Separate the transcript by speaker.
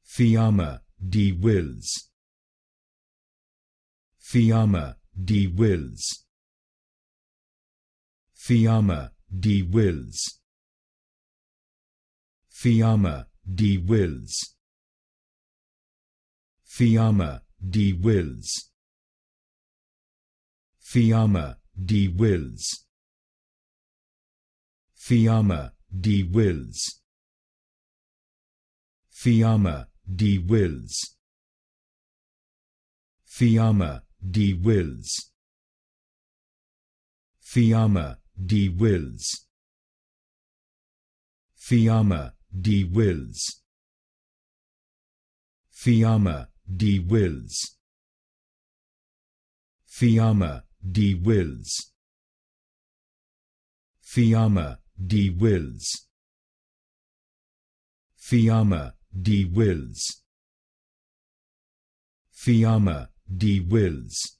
Speaker 1: Fiama Di Wills. Fiama Di Wills. Fiama Di Wills. Fiama Di Wills. Fiama Di Wills. Fiama Di Wills. Fiama Di Wills. Fiama Di Wills. Fiama Di Wills. Fiama Di Wills. Fiama Di Wills. Fiama Di Wills. Fiama Di Wills. Fiama Di Wills. Fiama Di Wills. Fiama Di Wills.